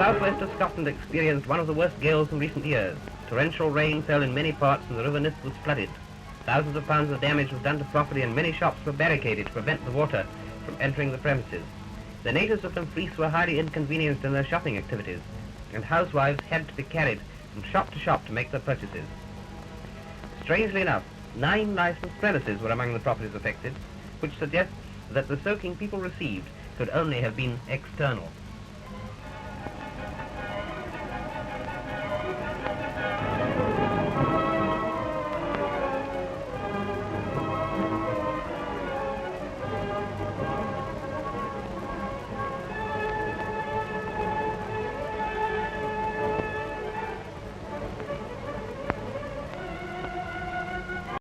southwest of Scotland experienced one of the worst gales in recent years. Torrential rain fell in many parts and the River Nith was flooded. Thousands of pounds of damage was done to property and many shops were barricaded to prevent the water from entering the premises. The natives of Dumfries were highly inconvenienced in their shopping activities, and housewives had to be carried from shop to shop to make their purchases. Strangely enough, 9 licensed premises were among the properties affected, which suggests that the soaking people received could only have been external.